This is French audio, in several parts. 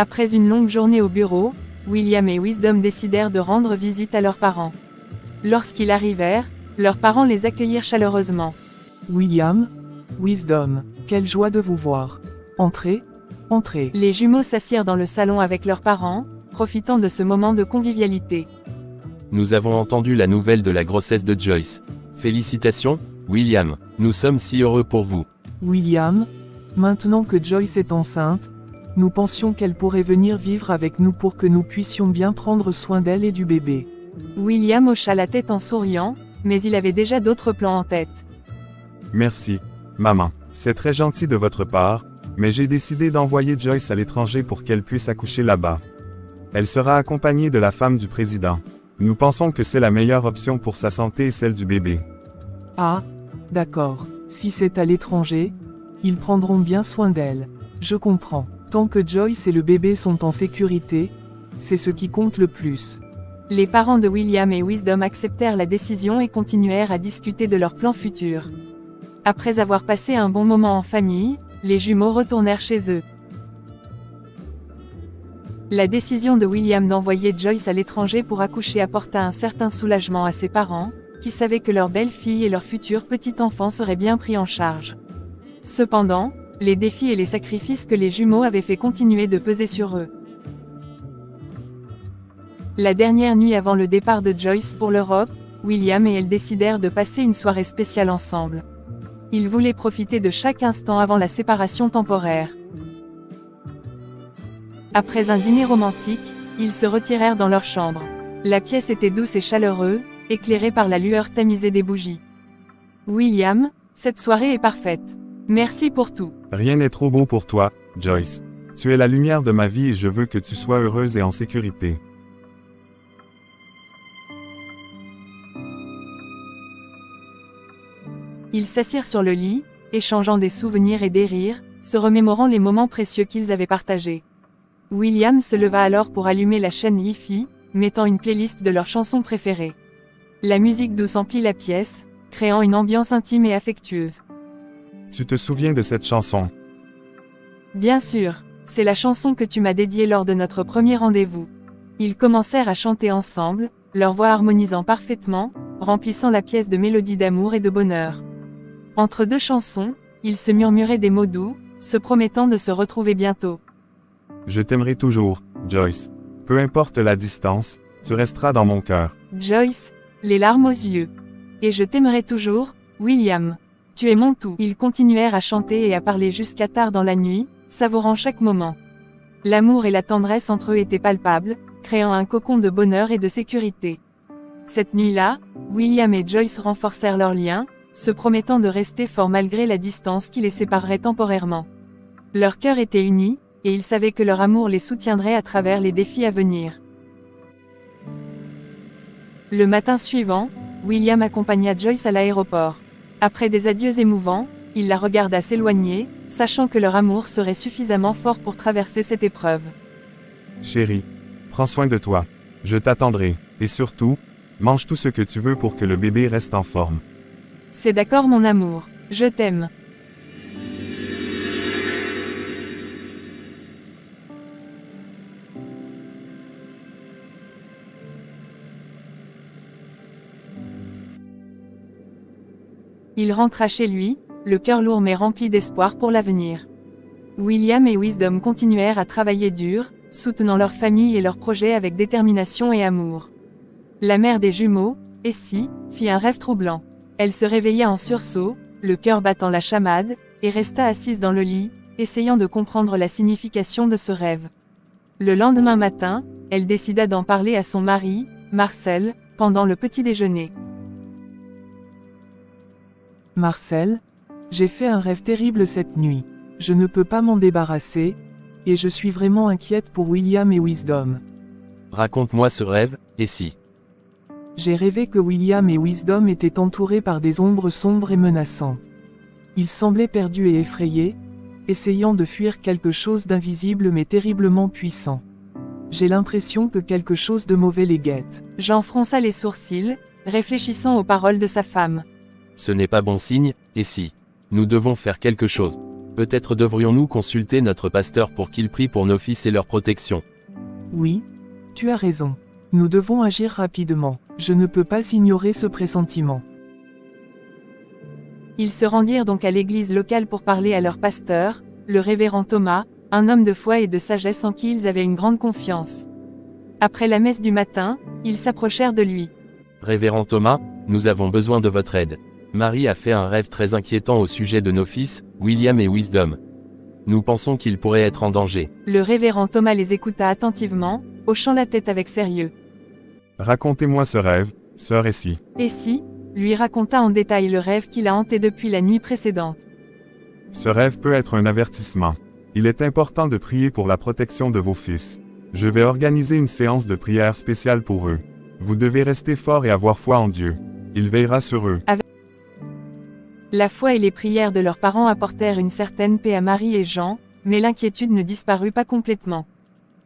Après une longue journée au bureau, William et Wisdom décidèrent de rendre visite à leurs parents. Lorsqu'ils arrivèrent, leurs parents les accueillirent chaleureusement. William, Wisdom, quelle joie de vous voir. Entrez, entrez. Les jumeaux s'assirent dans le salon avec leurs parents, profitant de ce moment de convivialité. Nous avons entendu la nouvelle de la grossesse de Joyce. Félicitations, William, nous sommes si heureux pour vous. William, maintenant que Joyce est enceinte, nous pensions qu'elle pourrait venir vivre avec nous pour que nous puissions bien prendre soin d'elle et du bébé. William hocha la tête en souriant, mais il avait déjà d'autres plans en tête. Merci, maman. C'est très gentil de votre part, mais j'ai décidé d'envoyer Joyce à l'étranger pour qu'elle puisse accoucher là-bas. Elle sera accompagnée de la femme du président. Nous pensons que c'est la meilleure option pour sa santé et celle du bébé. Ah, d'accord. Si c'est à l'étranger, ils prendront bien soin d'elle. Je comprends. Tant que Joyce et le bébé sont en sécurité, c'est ce qui compte le plus. Les parents de William et Wisdom acceptèrent la décision et continuèrent à discuter de leurs plans futurs. Après avoir passé un bon moment en famille, les jumeaux retournèrent chez eux. La décision de William d'envoyer Joyce à l'étranger pour accoucher apporta un certain soulagement à ses parents, qui savaient que leur belle-fille et leur futur petit enfant seraient bien pris en charge. Cependant, les défis et les sacrifices que les jumeaux avaient fait continuaient de peser sur eux. La dernière nuit avant le départ de Joyce pour l'Europe, William et elle décidèrent de passer une soirée spéciale ensemble. Ils voulaient profiter de chaque instant avant la séparation temporaire. Après un dîner romantique, ils se retirèrent dans leur chambre. La pièce était douce et chaleureuse, éclairée par la lueur tamisée des bougies. William, cette soirée est parfaite. Merci pour tout. Rien n'est trop beau pour toi, Joyce. Tu es la lumière de ma vie et je veux que tu sois heureuse et en sécurité. Ils s'assirent sur le lit, échangeant des souvenirs et des rires, se remémorant les moments précieux qu'ils avaient partagés. William se leva alors pour allumer la chaîne Hi-Fi, mettant une playlist de leurs chansons préférées. La musique douce emplit la pièce, créant une ambiance intime et affectueuse. Tu te souviens de cette chanson? Bien sûr, c'est la chanson que tu m'as dédiée lors de notre premier rendez-vous. Ils commencèrent à chanter ensemble, leur voix harmonisant parfaitement, remplissant la pièce de mélodies d'amour et de bonheur. Entre deux chansons, ils se murmuraient des mots doux, se promettant de se retrouver bientôt. Je t'aimerai toujours, Joyce. Peu importe la distance, tu resteras dans mon cœur. Joyce, les larmes aux yeux. Et je t'aimerai toujours, William. Tu es mon tout. Ils continuèrent à chanter et à parler jusqu'à tard dans la nuit, savourant chaque moment. L'amour et la tendresse entre eux étaient palpables, créant un cocon de bonheur et de sécurité. Cette nuit-là, William et Joyce renforcèrent leur lien, se promettant de rester forts malgré la distance qui les séparerait temporairement. Leur cœur était uni, et ils savaient que leur amour les soutiendrait à travers les défis à venir. Le matin suivant, William accompagna Joyce à l'aéroport. Après des adieux émouvants, il la regarda s'éloigner, sachant que leur amour serait suffisamment fort pour traverser cette épreuve. Chérie, prends soin de toi. Je t'attendrai. Et surtout, mange tout ce que tu veux pour que le bébé reste en forme. C'est d'accord mon amour, je t'aime. Il rentra chez lui, le cœur lourd mais rempli d'espoir pour l'avenir. William et Wisdom continuèrent à travailler dur, soutenant leur famille et leurs projets avec détermination et amour. La mère des jumeaux, Essie, fit un rêve troublant. Elle se réveilla en sursaut, le cœur battant la chamade, et resta assise dans le lit, essayant de comprendre la signification de ce rêve. Le lendemain matin, elle décida d'en parler à son mari, Marcel, pendant le petit déjeuner. Marcel, j'ai fait un rêve terrible cette nuit. Je ne peux pas m'en débarrasser, et je suis vraiment inquiète pour William et Wisdom. Raconte-moi ce rêve, Essie. J'ai rêvé que William et Wisdom étaient entourés par des ombres sombres et menaçantes. Ils semblaient perdus et effrayés, essayant de fuir quelque chose d'invisible mais terriblement puissant. J'ai l'impression que quelque chose de mauvais les guette. Jean fronça les sourcils, réfléchissant aux paroles de sa femme. Ce n'est pas bon signe, Essie. Nous devons faire quelque chose. Peut-être devrions-nous consulter notre pasteur pour qu'il prie pour nos fils et leur protection. Oui, tu as raison. Nous devons agir rapidement. Je ne peux pas ignorer ce pressentiment. Ils se rendirent donc à l'église locale pour parler à leur pasteur, le révérend Thomas, un homme de foi et de sagesse en qui ils avaient une grande confiance. Après la messe du matin, ils s'approchèrent de lui. Révérend Thomas, nous avons besoin de votre aide. Marie a fait un rêve très inquiétant au sujet de nos fils, William et Wisdom. Nous pensons qu'ils pourraient être en danger. Le révérend Thomas les écouta attentivement, hochant la tête avec sérieux. Racontez-moi ce rêve, sœur Essie. Essie lui raconta en détail le rêve qu'il a hanté depuis la nuit précédente. Ce rêve peut être un avertissement. Il est important de prier pour la protection de vos fils. Je vais organiser une séance de prière spéciale pour eux. Vous devez rester fort et avoir foi en Dieu. Il veillera sur eux. La foi et les prières de leurs parents apportèrent une certaine paix à Marie et Jean, mais l'inquiétude ne disparut pas complètement.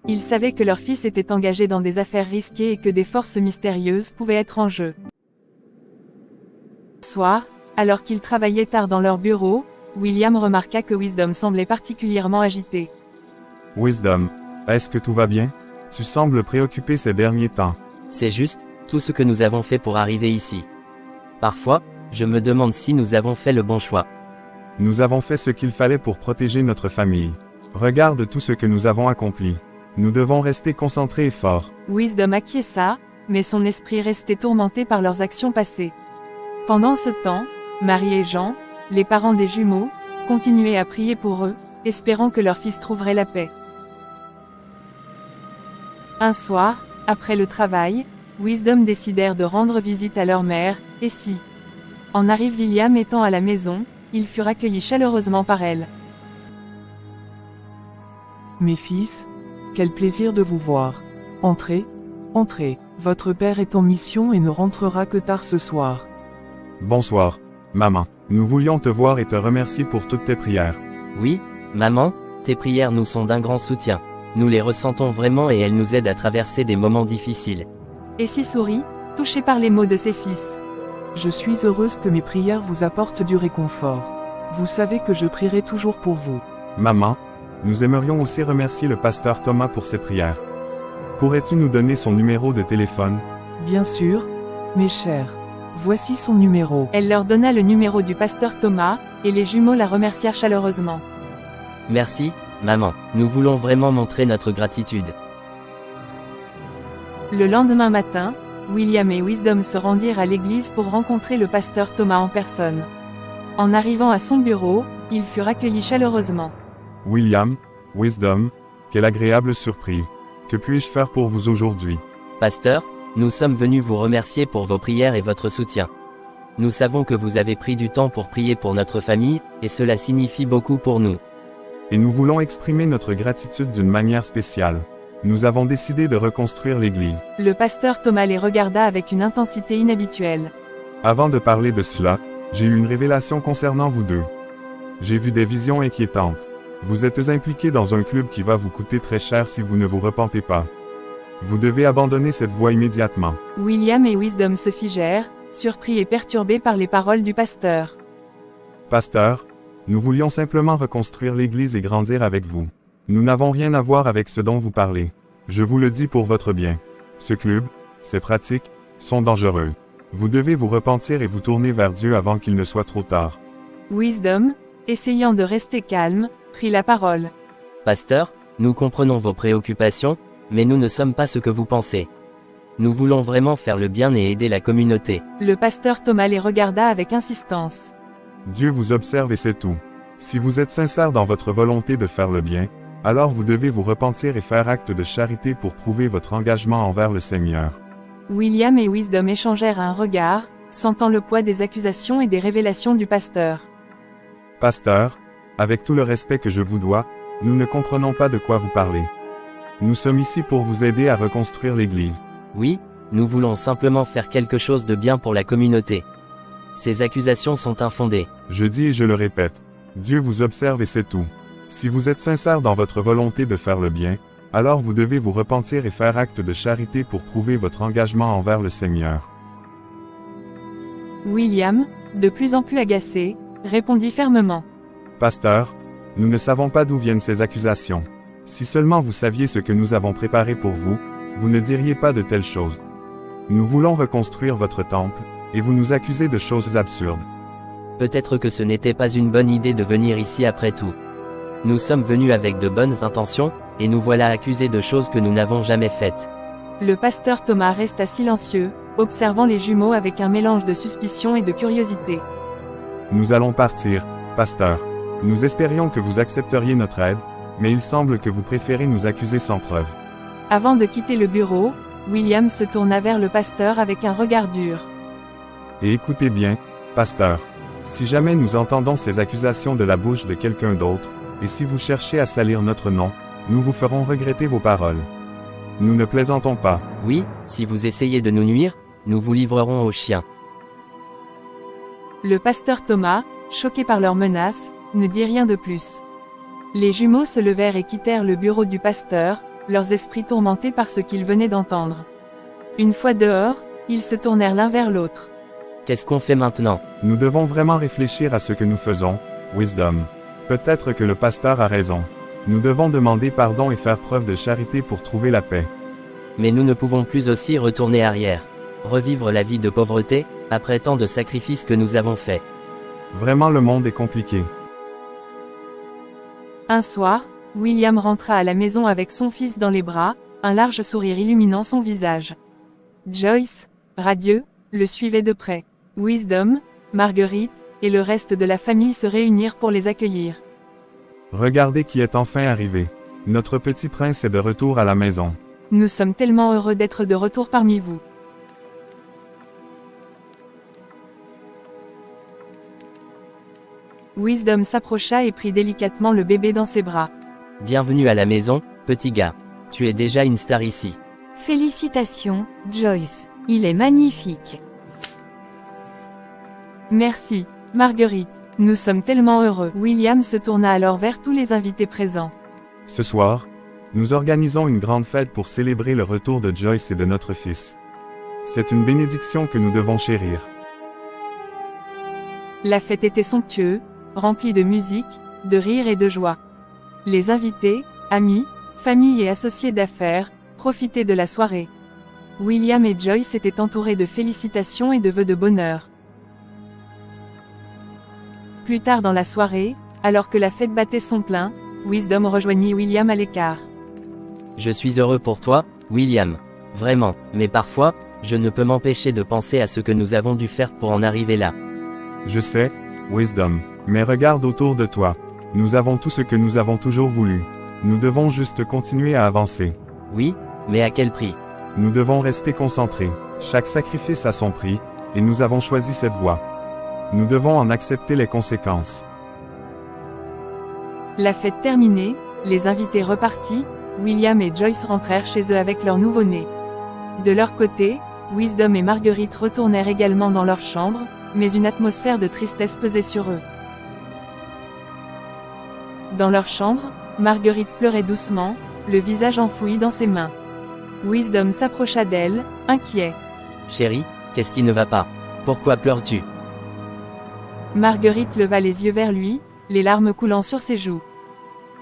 Ils savaient que leur fils était engagé dans des affaires risquées et que des forces mystérieuses pouvaient être en jeu. Ce soir, alors qu'ils travaillaient tard dans leur bureau, William remarqua que Wisdom semblait particulièrement agité. Wisdom, est-ce que tout va bien? Tu sembles préoccupé ces derniers temps. C'est juste, tout ce que nous avons fait pour arriver ici. Parfois, je me demande si nous avons fait le bon choix. Nous avons fait ce qu'il fallait pour protéger notre famille. Regarde tout ce que nous avons accompli. Nous devons rester concentrés et forts. Wisdom acquiesça, mais son esprit restait tourmenté par leurs actions passées. Pendant ce temps, Marie et Jean, les parents des jumeaux, continuaient à prier pour eux, espérant que leur fils trouverait la paix. Un soir, après le travail, Wisdom décidèrent de rendre visite à leur mère, Essie. En arrive William étant à la maison, ils furent accueillis chaleureusement par elle. Mes fils, quel plaisir de vous voir. Entrez, entrez, votre père est en mission et ne rentrera que tard ce soir. Bonsoir, maman. Nous voulions te voir et te remercier pour toutes tes prières. Oui, maman, tes prières nous sont d'un grand soutien. Nous les ressentons vraiment et elles nous aident à traverser des moments difficiles. Essie sourit, touchée par les mots de ses fils. Je suis heureuse que mes prières vous apportent du réconfort. Vous savez que je prierai toujours pour vous. Maman, nous aimerions aussi remercier le pasteur Thomas pour ses prières. Pourrais-tu nous donner son numéro de téléphone? Bien sûr, mes chers. Voici son numéro. Elle leur donna le numéro du pasteur Thomas, et les jumeaux la remercièrent chaleureusement. Merci, maman. Nous voulons vraiment montrer notre gratitude. Le lendemain matin, William et Wisdom se rendirent à l'église pour rencontrer le pasteur Thomas en personne. En arrivant à son bureau, ils furent accueillis chaleureusement. William, Wisdom, quelle agréable surprise. Que puis-je faire pour vous aujourd'hui? Pasteur, nous sommes venus vous remercier pour vos prières et votre soutien. Nous savons que vous avez pris du temps pour prier pour notre famille, et cela signifie beaucoup pour nous. Et nous voulons exprimer notre gratitude d'une manière spéciale. Nous avons décidé de reconstruire l'église. Le pasteur Thomas les regarda avec une intensité inhabituelle. Avant de parler de cela, j'ai eu une révélation concernant vous deux. J'ai vu des visions inquiétantes. Vous êtes impliqués dans un club qui va vous coûter très cher si vous ne vous repentez pas. Vous devez abandonner cette voie immédiatement. William et Wisdom se figèrent, surpris et perturbés par les paroles du pasteur. Pasteur, nous voulions simplement reconstruire l'église et grandir avec vous. Nous n'avons rien à voir avec ce dont vous parlez. Je vous le dis pour votre bien. Ce club, ces pratiques, sont dangereux. Vous devez vous repentir et vous tourner vers Dieu avant qu'il ne soit trop tard. Wisdom, essayant de rester calme, prit la parole. Pasteur, nous comprenons vos préoccupations, mais nous ne sommes pas ce que vous pensez. Nous voulons vraiment faire le bien et aider la communauté. Le pasteur Thomas les regarda avec insistance. Dieu vous observe et c'est tout. Si vous êtes sincère dans votre volonté de faire le bien, alors vous devez vous repentir et faire acte de charité pour prouver votre engagement envers le Seigneur. William et Wisdom échangèrent un regard, sentant le poids des accusations et des révélations du pasteur. Pasteur, avec tout le respect que je vous dois, nous ne comprenons pas de quoi vous parlez. Nous sommes ici pour vous aider à reconstruire l'église. Oui, nous voulons simplement faire quelque chose de bien pour la communauté. Ces accusations sont infondées. Je dis et je le répète, Dieu vous observe et c'est tout. Si vous êtes sincère dans votre volonté de faire le bien, alors vous devez vous repentir et faire acte de charité pour prouver votre engagement envers le Seigneur. William, de plus en plus agacé, répondit fermement. Pasteur, Nous ne savons pas d'où viennent ces accusations. Si seulement vous saviez ce que nous avons préparé pour vous, vous ne diriez pas de telles choses. Nous voulons reconstruire votre temple, et vous nous accusez de choses absurdes. Peut-être que ce n'était pas une bonne idée de venir ici après tout. Nous sommes venus avec de bonnes intentions, et nous voilà accusés de choses que nous n'avons jamais faites. Le pasteur Thomas resta silencieux, observant les jumeaux avec un mélange de suspicion et de curiosité. Nous allons partir, pasteur. Nous espérions que vous accepteriez notre aide, mais il semble que vous préférez nous accuser sans preuve. Avant de quitter le bureau, William se tourna vers le pasteur avec un regard dur. Et écoutez bien, pasteur. Si jamais nous entendons ces accusations de la bouche de quelqu'un d'autre, et si vous cherchez à salir notre nom, nous vous ferons regretter vos paroles. Nous ne plaisantons pas. Oui, si vous essayez de nous nuire, nous vous livrerons aux chiens. Le pasteur Thomas, choqué par leurs menaces, ne dit rien de plus. Les jumeaux se levèrent et quittèrent le bureau du pasteur, leurs esprits tourmentés par ce qu'ils venaient d'entendre. Une fois dehors, ils se tournèrent l'un vers l'autre. Qu'est-ce qu'on fait maintenant? Nous devons vraiment réfléchir à ce que nous faisons, Wisdom. Peut-être que le pasteur a raison. Nous devons demander pardon et faire preuve de charité pour trouver la paix. Mais nous ne pouvons plus aussi retourner arrière. Revivre la vie de pauvreté, après tant de sacrifices que nous avons faits. Vraiment le monde est compliqué. Un soir, William rentra à la maison avec son fils dans les bras, un large sourire illuminant son visage. Joyce, radieux, le suivait de près. Wisdom, Marguerite, et le reste de la famille se réunirent pour les accueillir. Regardez qui est enfin arrivé. Notre petit prince est de retour à la maison. Nous sommes tellement heureux d'être de retour parmi vous. Wisdom s'approcha et prit délicatement le bébé dans ses bras. Bienvenue à la maison, petit gars. Tu es déjà une star ici. Félicitations, Joyce. Il est magnifique. Merci, Marguerite. Nous sommes tellement heureux. William se tourna alors vers tous les invités présents. Ce soir, nous organisons une grande fête pour célébrer le retour de Joyce et de notre fils. C'est une bénédiction que nous devons chérir. La fête était somptueuse, remplie de musique, de rire et de joie. Les invités, amis, familles et associés d'affaires, profitaient de la soirée. William et Joyce étaient entourés de félicitations et de vœux de bonheur. Plus tard dans la soirée, alors que la fête battait son plein, Wisdom rejoignit William à l'écart. Je suis heureux pour toi, William. Vraiment, mais parfois, je ne peux m'empêcher de penser à ce que nous avons dû faire pour en arriver là. Je sais, Wisdom, mais regarde autour de toi. Nous avons tout ce que nous avons toujours voulu. Nous devons juste continuer à avancer. Oui, mais à quel prix? Nous devons rester concentrés. Chaque sacrifice a son prix, et nous avons choisi cette voie. Nous devons en accepter les conséquences. La fête terminée, les invités repartis, William et Joyce rentrèrent chez eux avec leur nouveau-né. De leur côté, Wisdom et Marguerite retournèrent également dans leur chambre, mais une atmosphère de tristesse pesait sur eux. Dans leur chambre, Marguerite pleurait doucement, le visage enfoui dans ses mains. Wisdom s'approcha d'elle, inquiet. Chérie, qu'est-ce qui ne va pas? Pourquoi pleures-tu? Marguerite leva les yeux vers lui, les larmes coulant sur ses joues.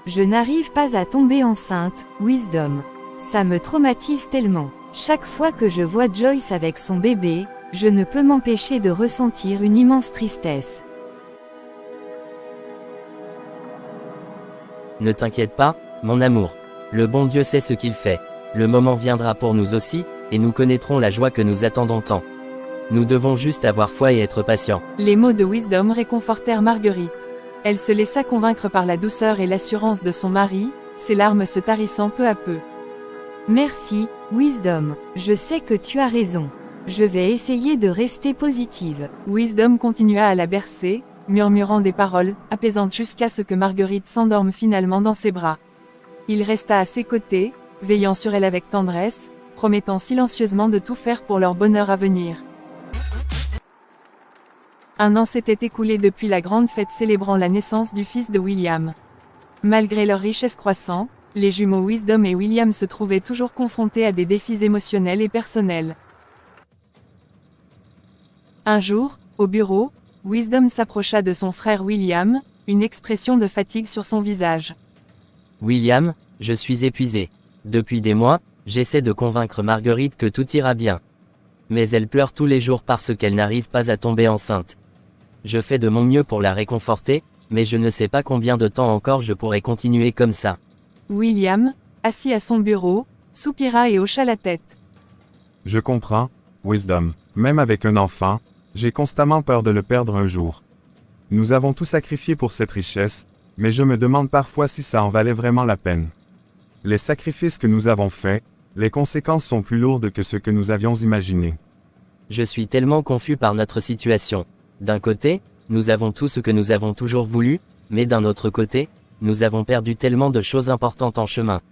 Je n'arrive pas à tomber enceinte, Wisdom. Ça me traumatise tellement. Chaque fois que je vois Joyce avec son bébé, je ne peux m'empêcher de ressentir une immense tristesse. Ne t'inquiète pas, mon amour. Le bon Dieu sait ce qu'il fait. Le moment viendra pour nous aussi, et nous connaîtrons la joie que nous attendons tant. Nous devons juste avoir foi et être patients. Les mots de Wisdom réconfortèrent Marguerite. Elle se laissa convaincre par la douceur et l'assurance de son mari, ses larmes se tarissant peu à peu. Merci, Wisdom. Je sais que tu as raison. Je vais essayer de rester positive. Wisdom continua à la bercer, murmurant des paroles apaisantes jusqu'à ce que Marguerite s'endorme finalement dans ses bras. Il resta à ses côtés, veillant sur elle avec tendresse, promettant silencieusement de tout faire pour leur bonheur à venir. Un an s'était écoulé depuis la grande fête célébrant la naissance du fils de William. Malgré leur richesse croissante, les jumeaux Wisdom et William se trouvaient toujours confrontés à des défis émotionnels et personnels. Un jour, au bureau, Wisdom s'approcha de son frère William, une expression de fatigue sur son visage. William, je suis épuisé. Depuis des mois, j'essaie de convaincre Marguerite que tout ira bien. Mais elle pleure tous les jours parce qu'elle n'arrive pas à tomber enceinte. Je fais de mon mieux pour la réconforter, mais je ne sais pas combien de temps encore je pourrai continuer comme ça. William, assis à son bureau, soupira et hocha la tête. Je comprends, Wisdom. Même avec un enfant, j'ai constamment peur de le perdre un jour. Nous avons tout sacrifié pour cette richesse, mais je me demande parfois si ça en valait vraiment la peine. Les sacrifices que nous avons faits, les conséquences sont plus lourdes que ce que nous avions imaginé. Je suis tellement confus par notre situation. D'un côté, nous avons tout ce que nous avons toujours voulu, mais d'un autre côté, nous avons perdu tellement de choses importantes en chemin.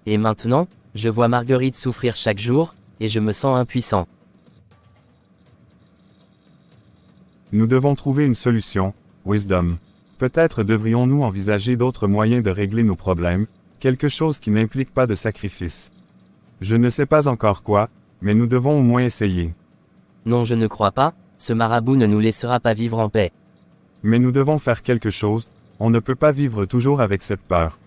Et maintenant, je vois Marguerite souffrir chaque jour, et je me sens impuissant. Nous devons trouver une solution, Wisdom. Peut-être devrions-nous envisager d'autres moyens de régler nos problèmes, quelque chose qui n'implique pas de sacrifice. Je ne sais pas encore quoi, mais nous devons au moins essayer. Non, je ne crois pas, ce marabout ne nous laissera pas vivre en paix. Mais nous devons faire quelque chose, on ne peut pas vivre toujours avec cette peur.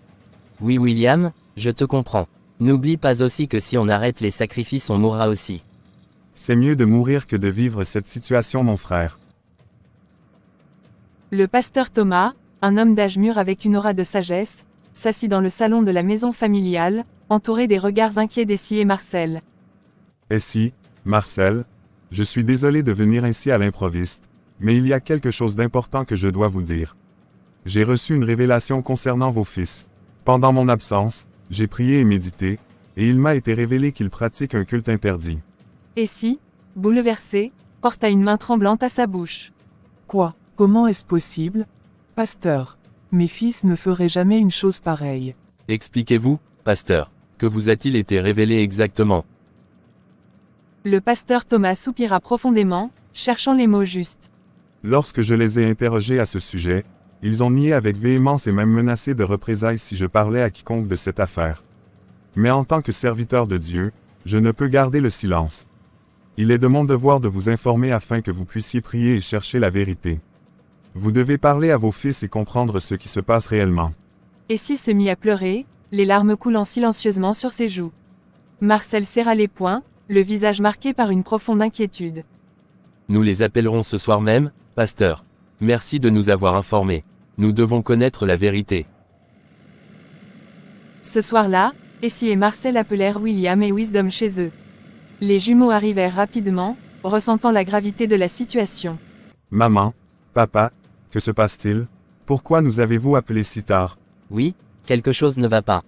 Oui William, je te comprends. N'oublie pas aussi que si on arrête les sacrifices on mourra aussi. C'est mieux de mourir que de vivre cette situation, mon frère. Le pasteur Thomas, un homme d'âge mûr avec une aura de sagesse, s'assit dans le salon de la maison familiale, entouré des regards inquiets d'Essie et Marcel. Essie, Marcel, je suis désolé de venir ainsi à l'improviste, mais il y a quelque chose d'important que je dois vous dire. J'ai reçu une révélation concernant vos fils. Pendant mon absence, j'ai prié et médité, et il m'a été révélé qu'ils pratiquent un culte interdit. Essie, bouleversée, porta une main tremblante à sa bouche. Quoi? Comment est-ce possible? Pasteur. Mes fils ne feraient jamais une chose pareille. Expliquez-vous, pasteur. Que vous a-t-il été révélé exactement? Le pasteur Thomas soupira profondément, cherchant les mots justes. Lorsque je les ai interrogés à ce sujet, ils ont nié avec véhémence et même menacé de représailles si je parlais à quiconque de cette affaire. Mais en tant que serviteur de Dieu, je ne peux garder le silence. Il est de mon devoir de vous informer afin que vous puissiez prier et chercher la vérité. Vous devez parler à vos fils et comprendre ce qui se passe réellement. Essie se mit à pleurer, les larmes coulant silencieusement sur ses joues. Marcel serra les poings, le visage marqué par une profonde inquiétude. Nous les appellerons ce soir même, pasteur. Merci de nous avoir informés. Nous devons connaître la vérité. Ce soir-là, Essie et Marcel appelèrent William et Wisdom chez eux. Les jumeaux arrivèrent rapidement, ressentant la gravité de la situation. Maman, papa, que se passe-t-il? Pourquoi nous avez-vous appelés si tard? Oui, quelque chose ne va pas.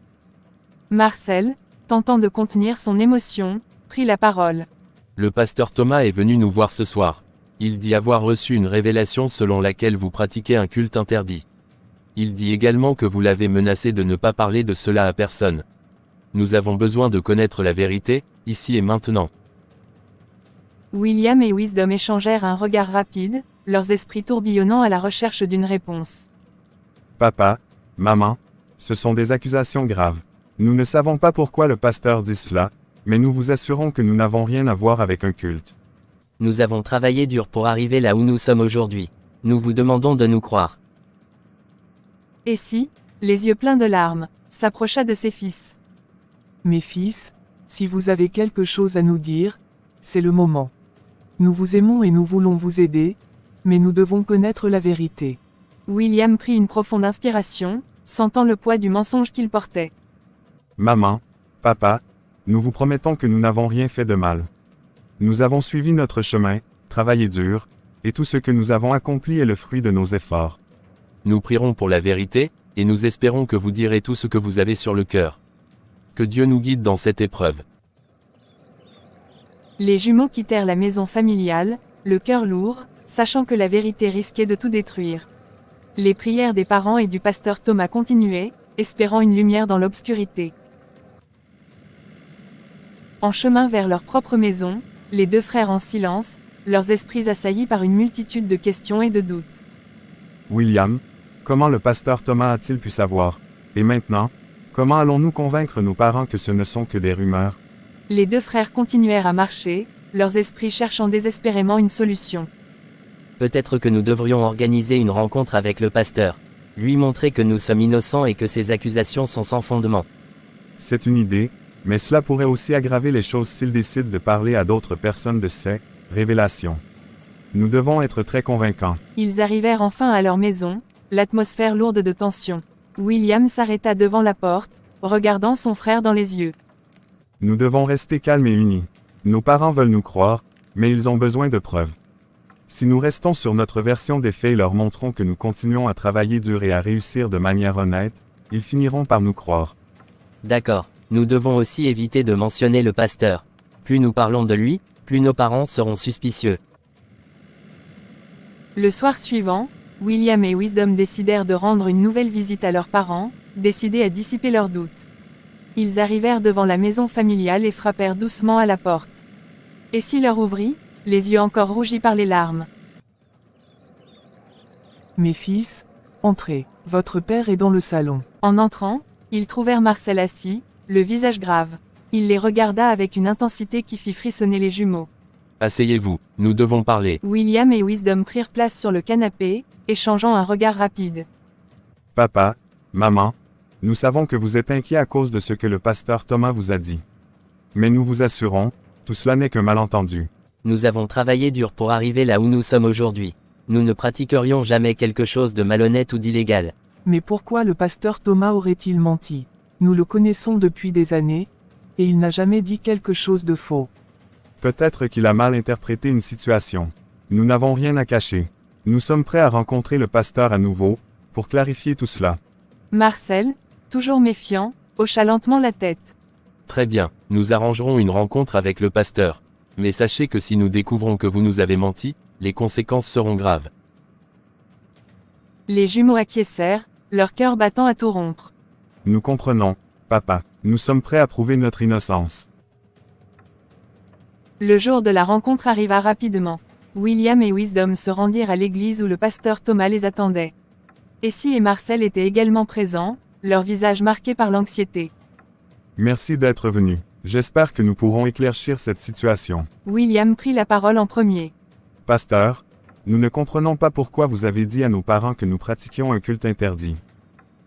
Marcel, tentant de contenir son émotion, prit la parole. Le pasteur Thomas est venu nous voir ce soir. Il dit avoir reçu une révélation selon laquelle vous pratiquez un culte interdit. Il dit également que vous l'avez menacé de ne pas parler de cela à personne. Nous avons besoin de connaître la vérité, ici et maintenant. William et Wisdom échangèrent un regard rapide, leurs esprits tourbillonnant à la recherche d'une réponse. Papa, maman, ce sont des accusations graves. Nous ne savons pas pourquoi le pasteur dit cela, mais nous vous assurons que nous n'avons rien à voir avec un culte. Nous avons travaillé dur pour arriver là où nous sommes aujourd'hui. Nous vous demandons de nous croire. Essie, les yeux pleins de larmes, s'approcha de ses fils. Mes fils, si vous avez quelque chose à nous dire, c'est le moment. Nous vous aimons et nous voulons vous aider, mais nous devons connaître la vérité. William prit une profonde inspiration, sentant le poids du mensonge qu'il portait. Maman, papa, nous vous promettons que nous n'avons rien fait de mal. Nous avons suivi notre chemin, travaillé dur, et tout ce que nous avons accompli est le fruit de nos efforts. Nous prierons pour la vérité, et nous espérons que vous direz tout ce que vous avez sur le cœur. Que Dieu nous guide dans cette épreuve. Les jumeaux quittèrent la maison familiale, le cœur lourd, sachant que la vérité risquait de tout détruire. Les prières des parents et du pasteur Thomas continuaient, espérant une lumière dans l'obscurité. En chemin vers leur propre maison, les deux frères en silence, leurs esprits assaillis par une multitude de questions et de doutes. William, comment le pasteur Thomas a-t-il pu savoir? Et maintenant, comment allons-nous convaincre nos parents que ce ne sont que des rumeurs? Les deux frères continuèrent à marcher, leurs esprits cherchant désespérément une solution. Peut-être que nous devrions organiser une rencontre avec le pasteur. Lui montrer que nous sommes innocents et que ces accusations sont sans fondement. C'est une idée, mais cela pourrait aussi aggraver les choses s'il décide de parler à d'autres personnes de ces révélations. Nous devons être très convaincants. Ils arrivèrent enfin à leur maison, l'atmosphère lourde de tension. William s'arrêta devant la porte, regardant son frère dans les yeux. Nous devons rester calmes et unis. Nos parents veulent nous croire, mais ils ont besoin de preuves. Si nous restons sur notre version des faits et leur montrons que nous continuons à travailler dur et à réussir de manière honnête, ils finiront par nous croire. D'accord. Nous devons aussi éviter de mentionner le pasteur. Plus nous parlons de lui, plus nos parents seront suspicieux. Le soir suivant, William et Wisdom décidèrent de rendre une nouvelle visite à leurs parents, décidés à dissiper leurs doutes. Ils arrivèrent devant la maison familiale et frappèrent doucement à la porte. Et s'il leur ouvrit, les yeux encore rougis par les larmes. Mes fils, entrez. Votre père est dans le salon. En entrant, ils trouvèrent Marcel assis, le visage grave. Il les regarda avec une intensité qui fit frissonner les jumeaux. Asseyez-vous, nous devons parler. William et Wisdom prirent place sur le canapé, échangeant un regard rapide. Papa, maman, nous savons que vous êtes inquiets à cause de ce que le pasteur Thomas vous a dit. Mais nous vous assurons, tout cela n'est qu'un malentendu. Nous avons travaillé dur pour arriver là où nous sommes aujourd'hui. Nous ne pratiquerions jamais quelque chose de malhonnête ou d'illégal. Mais pourquoi le pasteur Thomas aurait-il menti? Nous le connaissons depuis des années, et il n'a jamais dit quelque chose de faux. Peut-être qu'il a mal interprété une situation. Nous n'avons rien à cacher. Nous sommes prêts à rencontrer le pasteur à nouveau, pour clarifier tout cela. Marcel, toujours méfiant, hocha lentement la tête. Très bien, nous arrangerons une rencontre avec le pasteur. Mais sachez que si nous découvrons que vous nous avez menti, les conséquences seront graves. Les jumeaux acquiescèrent, leur cœur battant à tout rompre. Nous comprenons, papa. Nous sommes prêts à prouver notre innocence. Le jour de la rencontre arriva rapidement. William et Wisdom se rendirent à l'église où le pasteur Thomas les attendait. Essie et Marcel étaient également présents, leurs visages marqués par l'anxiété. Merci d'être venu. J'espère que nous pourrons éclaircir cette situation. William prit la parole en premier. Pasteur, nous ne comprenons pas pourquoi vous avez dit à nos parents que nous pratiquions un culte interdit.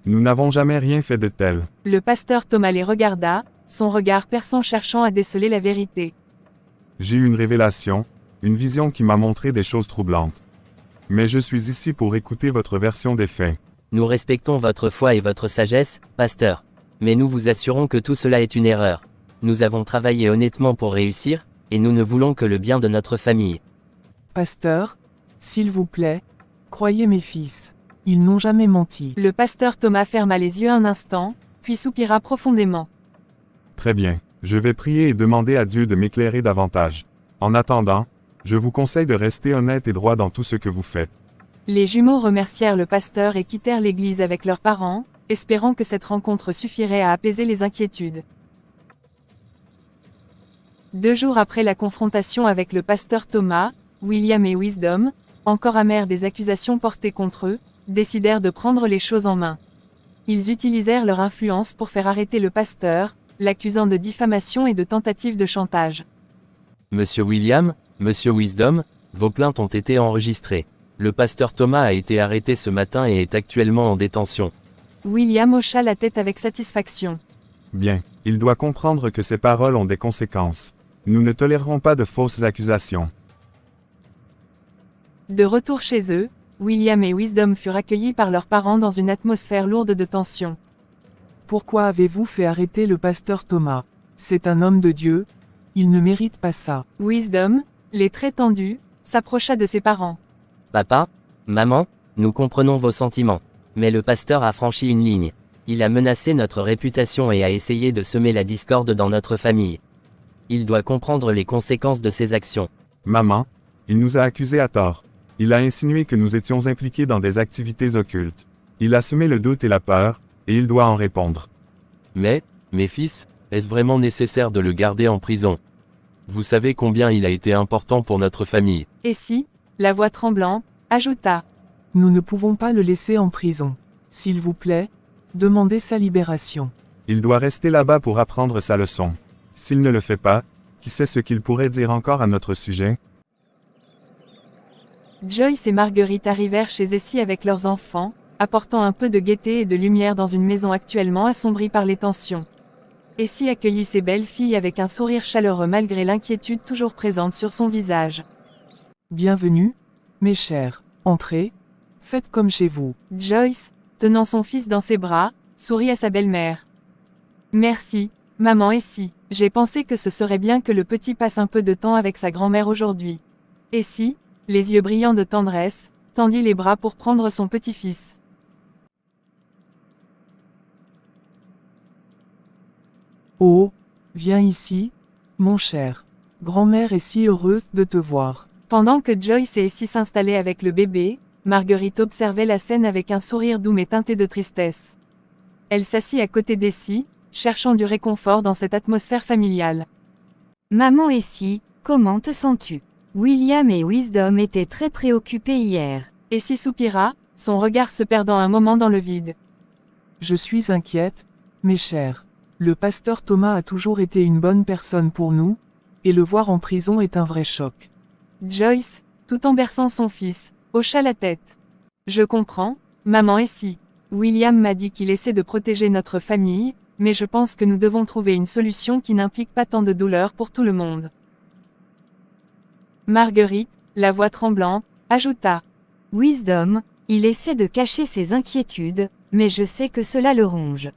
Nous n'avons jamais rien fait de tel. Le pasteur Thomas les regarda, son regard perçant cherchant à déceler la vérité. J'ai eu une révélation, une vision qui m'a montré des choses troublantes. Mais je suis ici pour écouter votre version des faits. Nous respectons votre foi et votre sagesse, pasteur. Mais nous vous assurons que tout cela est une erreur. Nous avons travaillé honnêtement pour réussir, et nous ne voulons que le bien de notre famille. Pasteur, s'il vous plaît, croyez mes fils. Ils n'ont jamais menti. Le pasteur Thomas ferma les yeux un instant, puis soupira profondément. Très bien. Je vais prier et demander à Dieu de m'éclairer davantage. En attendant, je vous conseille de rester honnête et droit dans tout ce que vous faites. Les jumeaux remercièrent le pasteur et quittèrent l'église avec leurs parents, espérant que cette rencontre suffirait à apaiser les inquiétudes. 2 jours après la confrontation avec le pasteur Thomas, William et Wisdom, encore amers des accusations portées contre eux, décidèrent de prendre les choses en main. Ils utilisèrent leur influence pour faire arrêter le pasteur, l'accusant de diffamation et de tentative de chantage. Monsieur William, Monsieur Wisdom, vos plaintes ont été enregistrées. Le pasteur Thomas a été arrêté ce matin et est actuellement en détention. William hocha la tête avec satisfaction. Bien, il doit comprendre que ces paroles ont des conséquences. Nous ne tolérerons pas de fausses accusations. De retour chez eux, William et Wisdom furent accueillis par leurs parents dans une atmosphère lourde de tension. Pourquoi avez-vous fait arrêter le pasteur Thomas? C'est un homme de Dieu. Il ne mérite pas ça. Wisdom, les traits tendus, s'approcha de ses parents. Papa, maman, nous comprenons vos sentiments. Mais le pasteur a franchi une ligne. Il a menacé notre réputation et a essayé de semer la discorde dans notre famille. Il doit comprendre les conséquences de ses actions. Maman, il nous a accusés à tort. Il a insinué que nous étions impliqués dans des activités occultes. Il a semé le doute et la peur, et il doit en répondre. Mais, mes fils, est-ce vraiment nécessaire de le garder en prison? Vous savez combien il a été important pour notre famille. Essie, la voix tremblante, ajouta. Nous ne pouvons pas le laisser en prison. S'il vous plaît, demandez sa libération. Il doit rester là-bas pour apprendre sa leçon. S'il ne le fait pas, qui sait ce qu'il pourrait dire encore à notre sujet? Joyce et Marguerite arrivèrent chez Essie avec leurs enfants, apportant un peu de gaieté et de lumière dans une maison actuellement assombrie par les tensions. Essie accueillit ses belles filles avec un sourire chaleureux malgré l'inquiétude toujours présente sur son visage. Bienvenue, mes chers. Entrez. Faites comme chez vous. Joyce, tenant son fils dans ses bras, sourit à sa belle-mère. Merci, maman Essie. J'ai pensé que ce serait bien que le petit passe un peu de temps avec sa grand-mère aujourd'hui. Essie, les yeux brillants de tendresse, tendit les bras pour prendre son petit-fils. Oh, viens ici, mon cher. Grand-mère est si heureuse de te voir. Pendant que Joyce et Essie s'installaient avec le bébé, Marguerite observait la scène avec un sourire doux mais teinté de tristesse. Elle s'assit à côté d'Essie, cherchant du réconfort dans cette atmosphère familiale. Maman Essie, comment te sens-tu? William et Wisdom étaient très préoccupés hier. Essie soupira, son regard se perdant un moment dans le vide. Je suis inquiète, mes chers. Le pasteur Thomas a toujours été une bonne personne pour nous, et le voir en prison est un vrai choc. Joyce, tout en berçant son fils, hocha la tête. Je comprends, maman Essie. William m'a dit qu'il essaie de protéger notre famille, mais je pense que nous devons trouver une solution qui n'implique pas tant de douleur pour tout le monde. Marguerite, la voix tremblante, ajouta. Wisdom, il essaie de cacher ses inquiétudes, mais je sais que cela le ronge.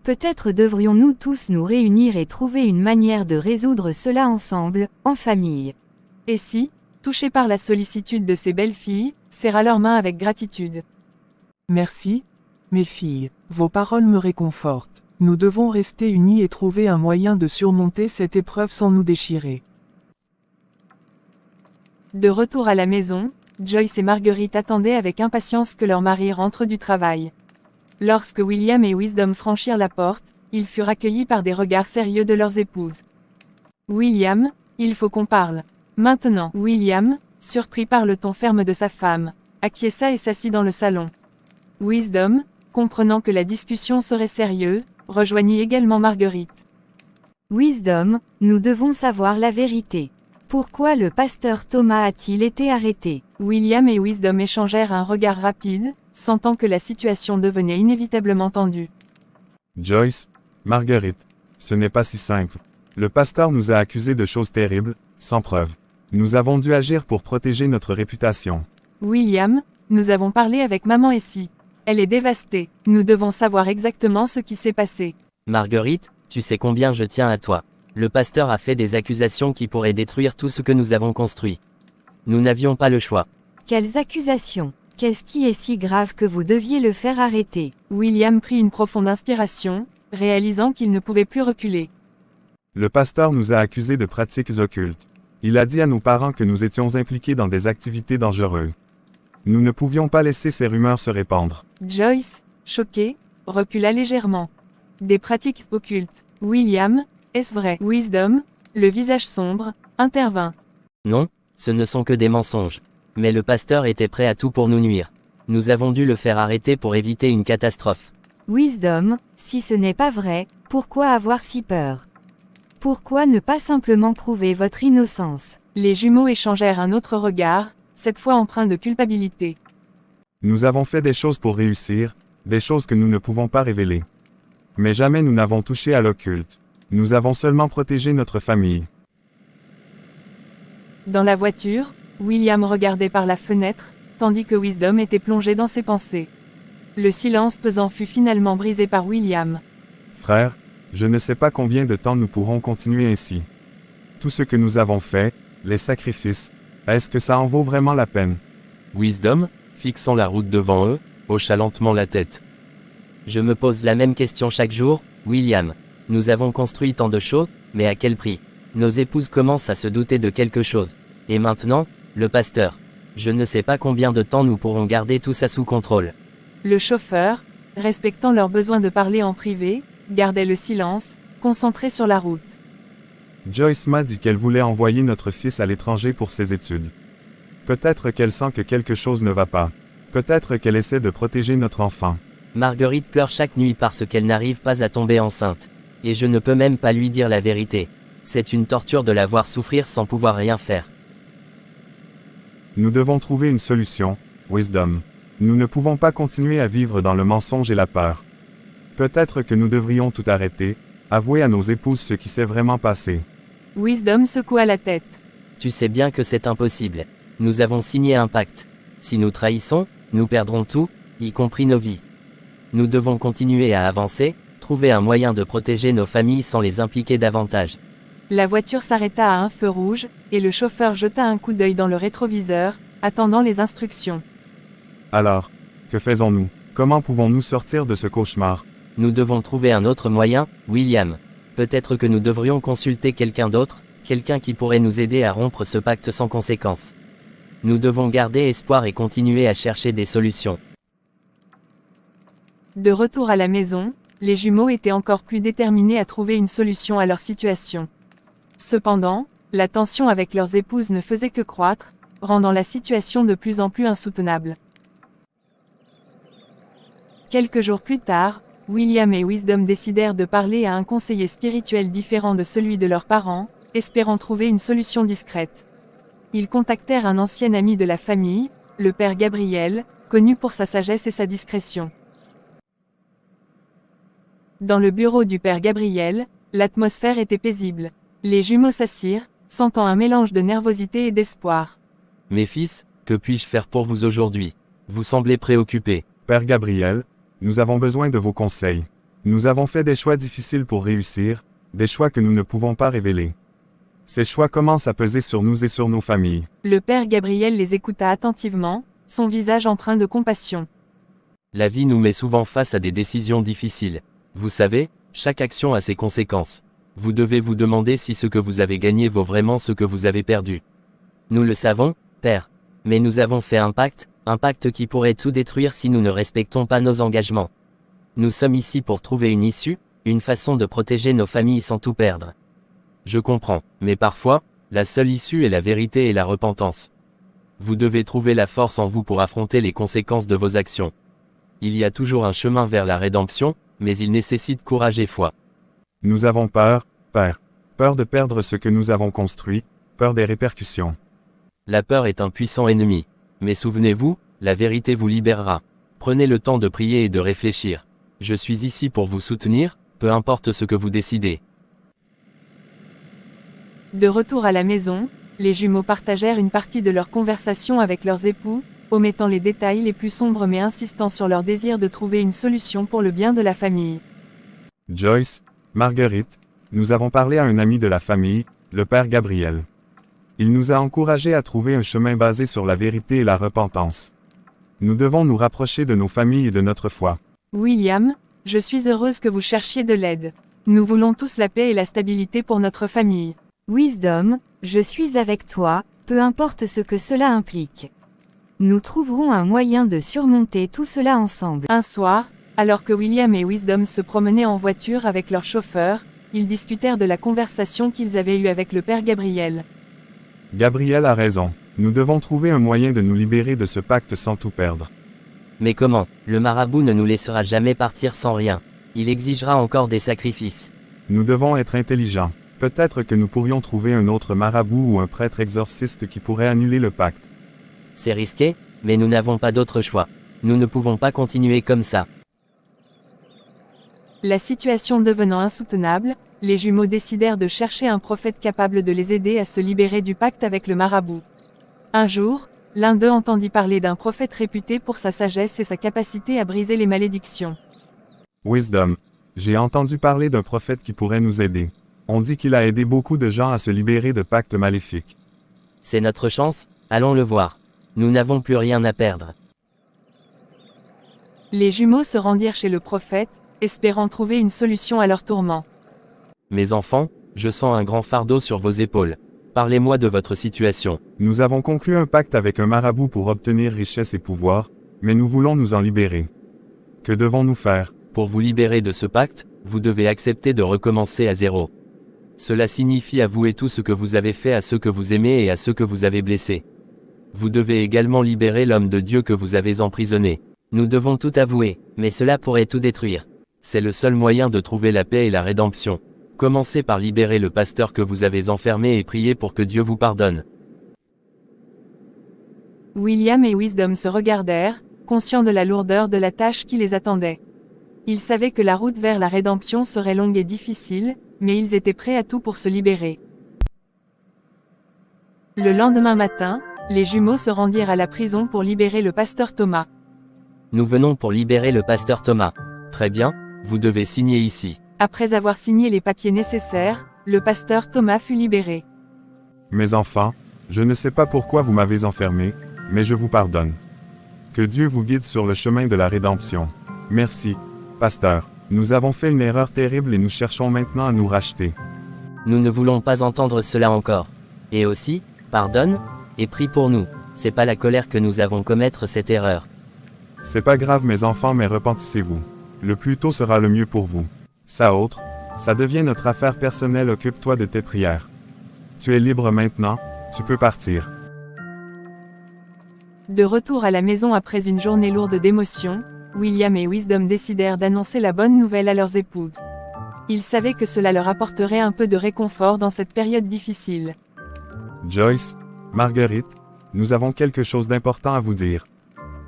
Peut-être devrions-nous tous nous réunir et trouver une manière de résoudre cela ensemble, en famille. Essie, touchée par la sollicitude de ses belles-filles, serra leurs mains avec gratitude. Merci, mes filles, vos paroles me réconfortent. Nous devons rester unis et trouver un moyen de surmonter cette épreuve sans nous déchirer. De retour à la maison, Joyce et Marguerite attendaient avec impatience que leur mari rentre du travail. Lorsque William et Wisdom franchirent la porte, ils furent accueillis par des regards sérieux de leurs épouses. William, il faut qu'on parle. Maintenant. William, surpris par le ton ferme de sa femme, acquiesça et s'assit dans le salon. Wisdom, comprenant que la discussion serait sérieuse, rejoignit également Marguerite. Wisdom, nous devons savoir la vérité. Pourquoi le pasteur Thomas a-t-il été arrêté? William et Wisdom échangèrent un regard rapide, sentant que la situation devenait inévitablement tendue. Joyce, Marguerite, ce n'est pas si simple. Le pasteur nous a accusés de choses terribles, sans preuve. Nous avons dû agir pour protéger notre réputation. William, nous avons parlé avec maman Essie. Elle est dévastée. Nous devons savoir exactement ce qui s'est passé. Marguerite, tu sais combien je tiens à toi. Le pasteur a fait des accusations qui pourraient détruire tout ce que nous avons construit. Nous n'avions pas le choix. Quelles accusations? Qu'est-ce qui est si grave que vous deviez le faire arrêter? William prit une profonde inspiration, réalisant qu'il ne pouvait plus reculer. Le pasteur nous a accusés de pratiques occultes. Il a dit à nos parents que nous étions impliqués dans des activités dangereuses. Nous ne pouvions pas laisser ces rumeurs se répandre. Joyce, choquée, recula légèrement. Des pratiques occultes. William, est-ce vrai? Wisdom, le visage sombre, intervint. Non, ce ne sont que des mensonges. Mais le pasteur était prêt à tout pour nous nuire. Nous avons dû le faire arrêter pour éviter une catastrophe. Wisdom, si ce n'est pas vrai, pourquoi avoir si peur? Pourquoi ne pas simplement prouver votre innocence? Les jumeaux échangèrent un autre regard, cette fois empreint de culpabilité. Nous avons fait des choses pour réussir, des choses que nous ne pouvons pas révéler. Mais jamais nous n'avons touché à l'occulte. Nous avons seulement protégé notre famille. Dans la voiture, William regardait par la fenêtre, tandis que Wisdom était plongé dans ses pensées. Le silence pesant fut finalement brisé par William. Frère, je ne sais pas combien de temps nous pourrons continuer ainsi. Tout ce que nous avons fait, les sacrifices, est-ce que ça en vaut vraiment la peine? Wisdom, fixant la route devant eux, hocha lentement la tête. Je me pose la même question chaque jour, William. Nous avons construit tant de choses, mais à quel prix? Nos épouses commencent à se douter de quelque chose. Et maintenant, le pasteur. Je ne sais pas combien de temps nous pourrons garder tout ça sous contrôle. Le chauffeur, respectant leur besoin de parler en privé, gardait le silence, concentré sur la route. Joyce m'a dit qu'elle voulait envoyer notre fils à l'étranger pour ses études. Peut-être qu'elle sent que quelque chose ne va pas. Peut-être qu'elle essaie de protéger notre enfant. Marguerite pleure chaque nuit parce qu'elle n'arrive pas à tomber enceinte. Et je ne peux même pas lui dire la vérité. C'est une torture de la voir souffrir sans pouvoir rien faire. Nous devons trouver une solution, Wisdom. Nous ne pouvons pas continuer à vivre dans le mensonge et la peur. Peut-être que nous devrions tout arrêter, avouer à nos épouses ce qui s'est vraiment passé. Wisdom secoua la tête. Tu sais bien que c'est impossible. Nous avons signé un pacte. Si nous trahissons, nous perdrons tout, y compris nos vies. Nous devons continuer à avancer, trouver un moyen de protéger nos familles sans les impliquer davantage. La voiture s'arrêta à un feu rouge, et le chauffeur jeta un coup d'œil dans le rétroviseur, attendant les instructions. Alors, que faisons-nous? Comment pouvons-nous sortir de ce cauchemar? Nous devons trouver un autre moyen, William. Peut-être que nous devrions consulter quelqu'un d'autre, quelqu'un qui pourrait nous aider à rompre ce pacte sans conséquence. Nous devons garder espoir et continuer à chercher des solutions. De retour à la maison, les jumeaux étaient encore plus déterminés à trouver une solution à leur situation. Cependant, la tension avec leurs épouses ne faisait que croître, rendant la situation de plus en plus insoutenable. Quelques jours plus tard, William et Wisdom décidèrent de parler à un conseiller spirituel différent de celui de leurs parents, espérant trouver une solution discrète. Ils contactèrent un ancien ami de la famille, le père Gabriel, connu pour sa sagesse et sa discrétion. Dans le bureau du père Gabriel, l'atmosphère était paisible. Les jumeaux s'assirent, sentant un mélange de nervosité et d'espoir. Mes fils, que puis-je faire pour vous aujourd'hui? Vous semblez préoccupés. Père Gabriel, nous avons besoin de vos conseils. Nous avons fait des choix difficiles pour réussir, des choix que nous ne pouvons pas révéler. Ces choix commencent à peser sur nous et sur nos familles. Le père Gabriel les écouta attentivement, son visage empreint de compassion. La vie nous met souvent face à des décisions difficiles. Vous savez, chaque action a ses conséquences. Vous devez vous demander si ce que vous avez gagné vaut vraiment ce que vous avez perdu. Nous le savons, Père. Mais nous avons fait un pacte qui pourrait tout détruire si nous ne respectons pas nos engagements. Nous sommes ici pour trouver une issue, une façon de protéger nos familles sans tout perdre. Je comprends, mais parfois, la seule issue est la vérité et la repentance. Vous devez trouver la force en vous pour affronter les conséquences de vos actions. Il y a toujours un chemin vers la rédemption, mais il nécessite courage et foi. Nous avons peur, Père. Peur de perdre ce que nous avons construit, peur des répercussions. La peur est un puissant ennemi. Mais souvenez-vous, la vérité vous libérera. Prenez le temps de prier et de réfléchir. Je suis ici pour vous soutenir, peu importe ce que vous décidez. De retour à la maison, les jumeaux partagèrent une partie de leur conversation avec leurs époux, omettant les détails les plus sombres mais insistant sur leur désir de trouver une solution pour le bien de la famille. Joyce, Marguerite, nous avons parlé à un ami de la famille, le père Gabriel. Il nous a encouragés à trouver un chemin basé sur la vérité et la repentance. Nous devons nous rapprocher de nos familles et de notre foi. William, je suis heureuse que vous cherchiez de l'aide. Nous voulons tous la paix et la stabilité pour notre famille. Wisdom, je suis avec toi, peu importe ce que cela implique. Nous trouverons un moyen de surmonter tout cela ensemble. Un soir, alors que William et Wisdom se promenaient en voiture avec leur chauffeur, ils discutèrent de la conversation qu'ils avaient eue avec le père Gabriel. Gabriel a raison. Nous devons trouver un moyen de nous libérer de ce pacte sans tout perdre. Mais comment? Le marabout ne nous laissera jamais partir sans rien. Il exigera encore des sacrifices. Nous devons être intelligents. Peut-être que nous pourrions trouver un autre marabout ou un prêtre exorciste qui pourrait annuler le pacte. C'est risqué, mais nous n'avons pas d'autre choix. Nous ne pouvons pas continuer comme ça. La situation devenant insoutenable, les jumeaux décidèrent de chercher un prophète capable de les aider à se libérer du pacte avec le marabout. Un jour, l'un d'eux entendit parler d'un prophète réputé pour sa sagesse et sa capacité à briser les malédictions. Wisdom, j'ai entendu parler d'un prophète qui pourrait nous aider. On dit qu'il a aidé beaucoup de gens à se libérer de pactes maléfiques. C'est notre chance, allons le voir. Nous n'avons plus rien à perdre. Les jumeaux se rendirent chez le prophète, espérant trouver une solution à leur tourment. Mes enfants, je sens un grand fardeau sur vos épaules. Parlez-moi de votre situation. Nous avons conclu un pacte avec un marabout pour obtenir richesse et pouvoir, mais nous voulons nous en libérer. Que devons-nous faire? Pour vous libérer de ce pacte, vous devez accepter de recommencer à zéro. Cela signifie avouer tout ce que vous avez fait à ceux que vous aimez et à ceux que vous avez blessés. Vous devez également libérer l'homme de Dieu que vous avez emprisonné. Nous devons tout avouer, mais cela pourrait tout détruire. C'est le seul moyen de trouver la paix et la rédemption. Commencez par libérer le pasteur que vous avez enfermé et priez pour que Dieu vous pardonne. William et Wisdom se regardèrent, conscients de la lourdeur de la tâche qui les attendait. Ils savaient que la route vers la rédemption serait longue et difficile, mais ils étaient prêts à tout pour se libérer. Le lendemain matin, les jumeaux se rendirent à la prison pour libérer le pasteur Thomas. Nous venons pour libérer le pasteur Thomas. Très bien, vous devez signer ici. Après avoir signé les papiers nécessaires, le pasteur Thomas fut libéré. Mes enfants, je ne sais pas pourquoi vous m'avez enfermé, mais je vous pardonne. Que Dieu vous guide sur le chemin de la rédemption. Merci, pasteur. Nous avons fait une erreur terrible et nous cherchons maintenant à nous racheter. Nous ne voulons pas entendre cela encore. Et aussi, pardonne, et prie pour nous. C'est pas la colère que nous avons commettre cette erreur. C'est pas grave mes enfants mais repentissez-vous. Le plus tôt sera le mieux pour vous. Ça autre, ça devient notre affaire personnelle, occupe-toi de tes prières. Tu es libre maintenant, tu peux partir. De retour à la maison après une journée lourde d'émotions, William et Wisdom décidèrent d'annoncer la bonne nouvelle à leurs épouses. Ils savaient que cela leur apporterait un peu de réconfort dans cette période difficile. Joyce, Marguerite, nous avons quelque chose d'important à vous dire.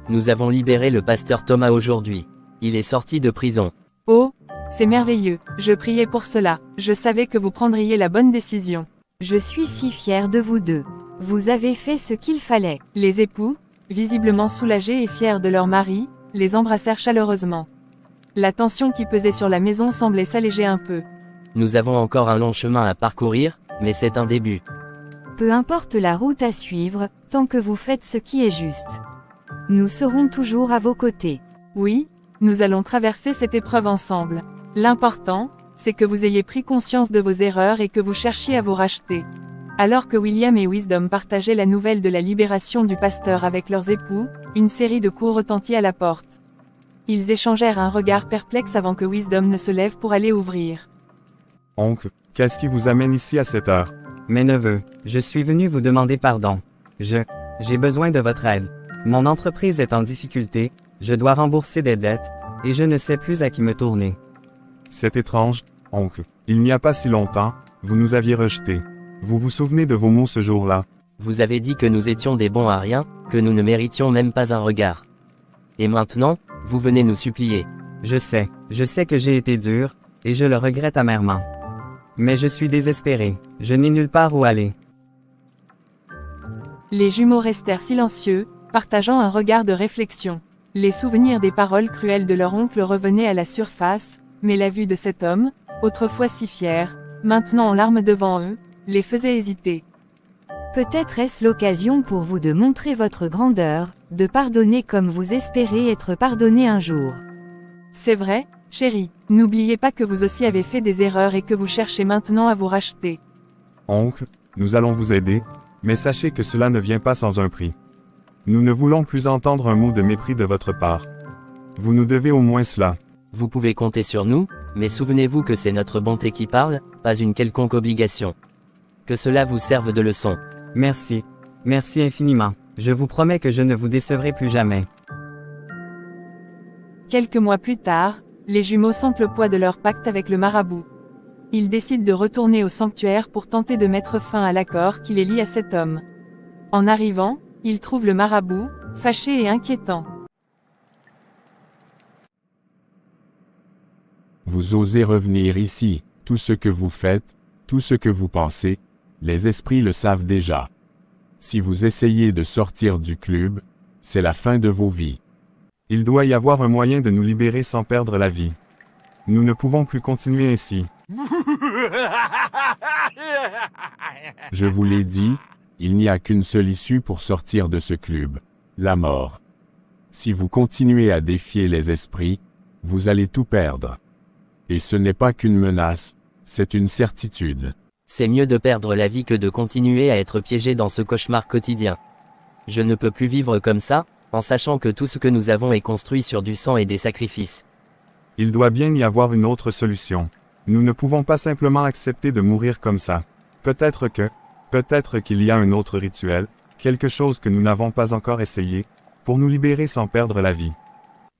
Nous avons libéré le pasteur Thomas aujourd'hui. Il est sorti de prison. Oh, c'est merveilleux, je priais pour cela, je savais que vous prendriez la bonne décision. Je suis si fière de vous deux. Vous avez fait ce qu'il fallait. Les époux, visiblement soulagés et fiers de leur mari, les embrassèrent chaleureusement. La tension qui pesait sur la maison semblait s'alléger un peu. Nous avons encore un long chemin à parcourir, mais c'est un début. Peu importe la route à suivre, tant que vous faites ce qui est juste. Nous serons toujours à vos côtés. Oui, nous allons traverser cette épreuve ensemble. L'important, c'est que vous ayez pris conscience de vos erreurs et que vous cherchiez à vous racheter. Alors que William et Wisdom partageaient la nouvelle de la libération du pasteur avec leurs époux, une série de coups retentit à la porte. Ils échangèrent un regard perplexe avant que Wisdom ne se lève pour aller ouvrir. Oncle, qu'est-ce qui vous amène ici à cette heure? Mes neveux, je suis venu vous demander pardon. J'ai besoin de votre aide. Mon entreprise est en difficulté, je dois rembourser des dettes, et je ne sais plus à qui me tourner. C'est étrange, oncle. Il n'y a pas si longtemps, vous nous aviez rejetés. Vous vous souvenez de vos mots ce jour-là? Vous avez dit que nous étions des bons à rien, que nous ne méritions même pas un regard. Et maintenant, vous venez nous supplier. Je sais que j'ai été dur, et je le regrette amèrement. Mais je suis désespéré, je n'ai nulle part où aller. Les jumeaux restèrent silencieux, partageant un regard de réflexion. Les souvenirs des paroles cruelles de leur oncle revenaient à la surface, mais la vue de cet homme, autrefois si fier, maintenant en larmes devant eux, les faisait hésiter. Peut-être est-ce l'occasion pour vous de montrer votre grandeur, de pardonner comme vous espérez être pardonné un jour. C'est vrai, chérie, n'oubliez pas que vous aussi avez fait des erreurs et que vous cherchez maintenant à vous racheter. Oncle, nous allons vous aider, mais sachez que cela ne vient pas sans un prix. Nous ne voulons plus entendre un mot de mépris de votre part. Vous nous devez au moins cela. Vous pouvez compter sur nous, mais souvenez-vous que c'est notre bonté qui parle, pas une quelconque obligation. Que cela vous serve de leçon. Merci infiniment. Je vous promets que je ne vous décevrai plus jamais. Quelques mois plus tard, les jumeaux sentent le poids de leur pacte avec le marabout. Ils décident de retourner au sanctuaire pour tenter de mettre fin à l'accord qui les lie à cet homme. En arrivant, ils trouvent le marabout, fâché et inquiétant. Vous osez revenir ici, tout ce que vous faites, tout ce que vous pensez, les esprits le savent déjà. Si vous essayez de sortir du club, c'est la fin de vos vies. Il doit y avoir un moyen de nous libérer sans perdre la vie. Nous ne pouvons plus continuer ainsi. Je vous l'ai dit, il n'y a qu'une seule issue pour sortir de ce club, la mort. Si vous continuez à défier les esprits, vous allez tout perdre. Et ce n'est pas qu'une menace, c'est une certitude. C'est mieux de perdre la vie que de continuer à être piégé dans ce cauchemar quotidien. Je ne peux plus vivre comme ça, en sachant que tout ce que nous avons est construit sur du sang et des sacrifices. Il doit bien y avoir une autre solution. Nous ne pouvons pas simplement accepter de mourir comme ça. Peut-être qu'il y a un autre rituel, quelque chose que nous n'avons pas encore essayé, pour nous libérer sans perdre la vie.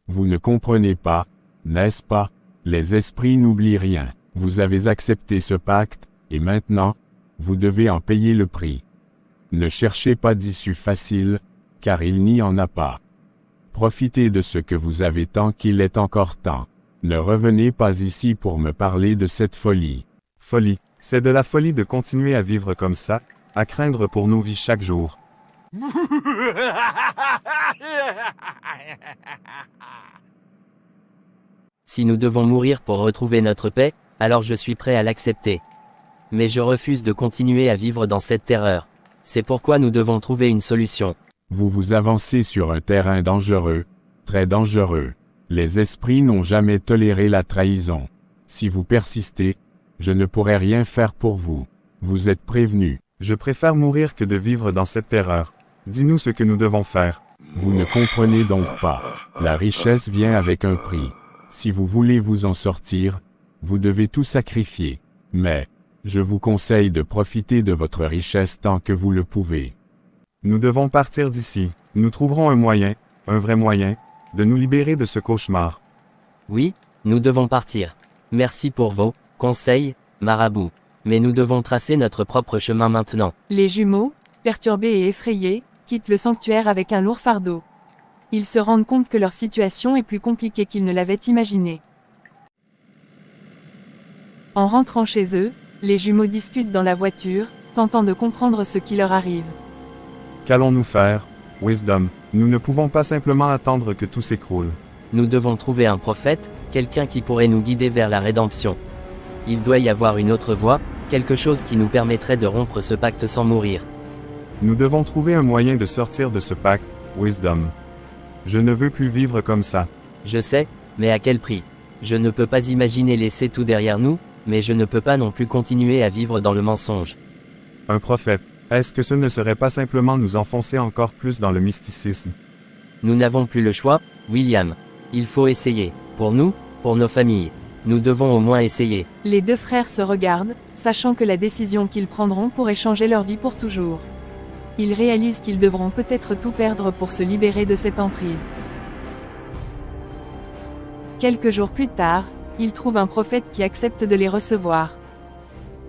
Vous ne comprenez pas, n'est-ce pas? Les esprits n'oublient rien. Vous avez accepté ce pacte, et maintenant, vous devez en payer le prix. Ne cherchez pas d'issue facile, car il n'y en a pas. Profitez de ce que vous avez tant qu'il est encore temps. Ne revenez pas ici pour me parler de cette folie. Folie. C'est de la folie de continuer à vivre comme ça, à craindre pour nos vies chaque jour. Si nous devons mourir pour retrouver notre paix, alors je suis prêt à l'accepter. Mais je refuse de continuer à vivre dans cette terreur. C'est pourquoi nous devons trouver une solution. Vous vous avancez sur un terrain dangereux, très dangereux. Les esprits n'ont jamais toléré la trahison. Si vous persistez, je ne pourrai rien faire pour vous. Vous êtes prévenus. Je préfère mourir que de vivre dans cette terreur. Dis-nous ce que nous devons faire. Vous ne comprenez donc pas. La richesse vient avec un prix. Si vous voulez vous en sortir, vous devez tout sacrifier. Mais, je vous conseille de profiter de votre richesse tant que vous le pouvez. Nous devons partir d'ici. Nous trouverons un moyen, un vrai moyen, de nous libérer de ce cauchemar. Oui, nous devons partir. Merci pour vos conseils, marabout. Mais nous devons tracer notre propre chemin maintenant. Les jumeaux, perturbés et effrayés, quittent le sanctuaire avec un lourd fardeau. Ils se rendent compte que leur situation est plus compliquée qu'ils ne l'avaient imaginé. En rentrant chez eux, les jumeaux discutent dans la voiture, tentant de comprendre ce qui leur arrive. Qu'allons-nous faire, Wisdom? Nous ne pouvons pas simplement attendre que tout s'écroule. Nous devons trouver un prophète, quelqu'un qui pourrait nous guider vers la rédemption. Il doit y avoir une autre voie, quelque chose qui nous permettrait de rompre ce pacte sans mourir. Nous devons trouver un moyen de sortir de ce pacte, Wisdom. Je ne veux plus vivre comme ça. Je sais, mais à quel prix? Je ne peux pas imaginer laisser tout derrière nous, mais je ne peux pas non plus continuer à vivre dans le mensonge. Un prophète, est-ce que ce ne serait pas simplement nous enfoncer encore plus dans le mysticisme? Nous n'avons plus le choix, William. Il faut essayer. Pour nous, pour nos familles. Nous devons au moins essayer. Les deux frères se regardent, sachant que la décision qu'ils prendront pourrait changer leur vie pour toujours. Ils réalisent qu'ils devront peut-être tout perdre pour se libérer de cette emprise. Quelques jours plus tard, ils trouvent un prophète qui accepte de les recevoir.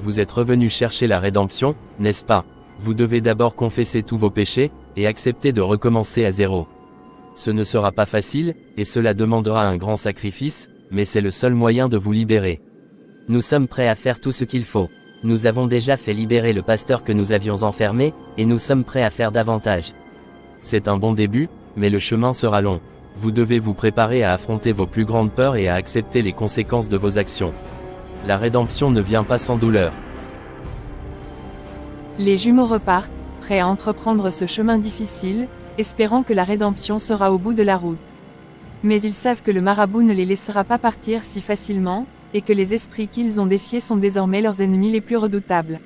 Vous êtes revenus chercher la rédemption, n'est-ce pas? Vous devez d'abord confesser tous vos péchés, et accepter de recommencer à zéro. Ce ne sera pas facile, et cela demandera un grand sacrifice, mais c'est le seul moyen de vous libérer. Nous sommes prêts à faire tout ce qu'il faut. Nous avons déjà fait libérer le pasteur que nous avions enfermé, et nous sommes prêts à faire davantage. C'est un bon début, mais le chemin sera long. Vous devez vous préparer à affronter vos plus grandes peurs et à accepter les conséquences de vos actions. La rédemption ne vient pas sans douleur. Les jumeaux repartent, prêts à entreprendre ce chemin difficile, espérant que la rédemption sera au bout de la route. Mais ils savent que le marabout ne les laissera pas partir si facilement, et que les esprits qu'ils ont défiés sont désormais leurs ennemis les plus redoutables.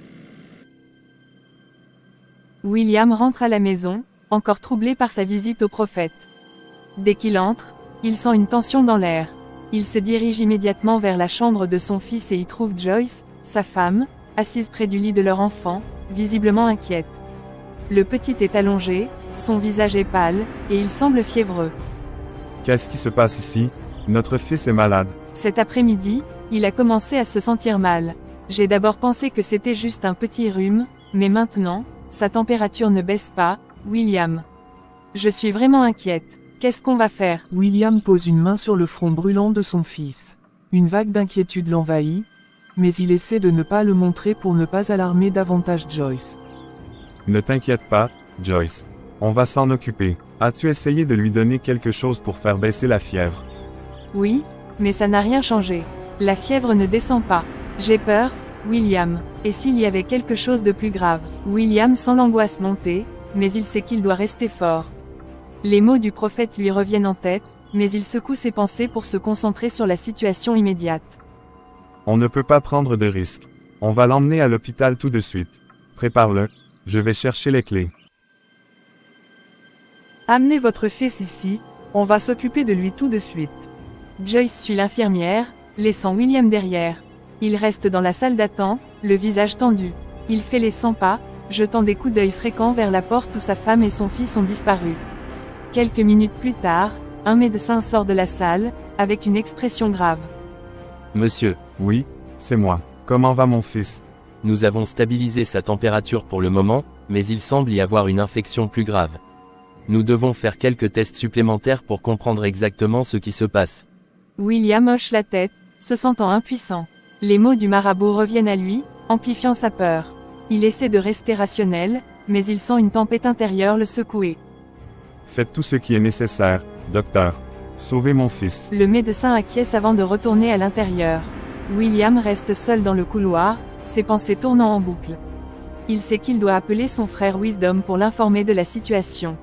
William rentre à la maison, encore troublé par sa visite au prophète. Dès qu'il entre, il sent une tension dans l'air. Il se dirige immédiatement vers la chambre de son fils et y trouve Joyce, sa femme, assise près du lit de leur enfant, visiblement inquiète. Le petit est allongé, son visage est pâle, et il semble fiévreux. Qu'est-ce qui se passe ici? Notre fils est malade. Cet après-midi, il a commencé à se sentir mal. J'ai d'abord pensé que c'était juste un petit rhume, mais maintenant, sa température ne baisse pas, William. Je suis vraiment inquiète. Qu'est-ce qu'on va faire? William pose une main sur le front brûlant de son fils. Une vague d'inquiétude l'envahit, mais il essaie de ne pas le montrer pour ne pas alarmer davantage Joyce. Ne t'inquiète pas, Joyce. On va s'en occuper. As-tu essayé de lui donner quelque chose pour faire baisser la fièvre? Oui, mais ça n'a rien changé. La fièvre ne descend pas. J'ai peur, William. Et s'il y avait quelque chose de plus grave? William sent l'angoisse monter, mais il sait qu'il doit rester fort. Les mots du prophète lui reviennent en tête, mais il secoue ses pensées pour se concentrer sur la situation immédiate. On ne peut pas prendre de risques. On va l'emmener à l'hôpital tout de suite. Prépare-le. Je vais chercher les clés. Amenez votre fils ici, on va s'occuper de lui tout de suite. Joyce suit l'infirmière, laissant William derrière. Il reste dans la salle d'attente, le visage tendu. Il fait les 100 pas, jetant des coups d'œil fréquents vers la porte où sa femme et son fils ont disparu. Quelques minutes plus tard, un médecin sort de la salle, avec une expression grave. Monsieur, Oui, c'est moi. Comment va mon fils? nous avons stabilisé sa température pour le moment, mais il semble y avoir une infection plus grave. Nous devons faire quelques tests supplémentaires pour comprendre exactement ce qui se passe. William hoche la tête, se sentant impuissant. Les mots du marabout reviennent à lui, amplifiant sa peur. Il essaie de rester rationnel, mais il sent une tempête intérieure le secouer. Faites tout ce qui est nécessaire, docteur. Sauvez mon fils. Le médecin acquiesce avant de retourner à l'intérieur. William reste seul dans le couloir, ses pensées tournant en boucle. Il sait qu'il doit appeler son frère Wisdom pour l'informer de la situation.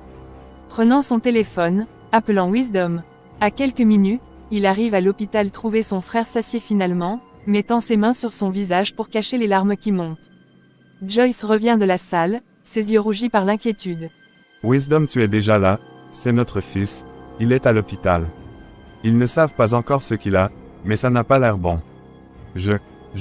Prenant son téléphone, appelant Wisdom. À quelques minutes, il arrive à l'hôpital trouver son frère s'assied finalement, mettant ses mains sur son visage pour cacher les larmes qui montent. Joyce revient de la salle, ses yeux rougis par l'inquiétude. Wisdom, tu es déjà là, c'est notre fils, il est à l'hôpital. Ils ne savent pas encore ce qu'il a, mais ça n'a pas l'air bon. Je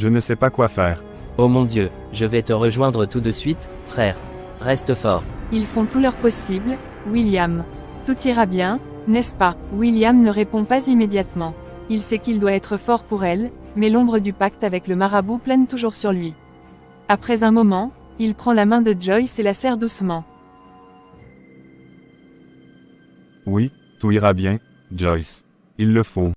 ne sais pas quoi faire. Oh mon Dieu, je vais te rejoindre tout de suite, frère. Reste fort. Ils font tout leur possible, William. Tout ira bien, n'est-ce pas? William ne répond pas immédiatement. Il sait qu'il doit être fort pour elle, mais l'ombre du pacte avec le marabout plane toujours sur lui. Après un moment, il prend la main de Joyce et la serre doucement. Oui, tout ira bien, Joyce. Il le faut.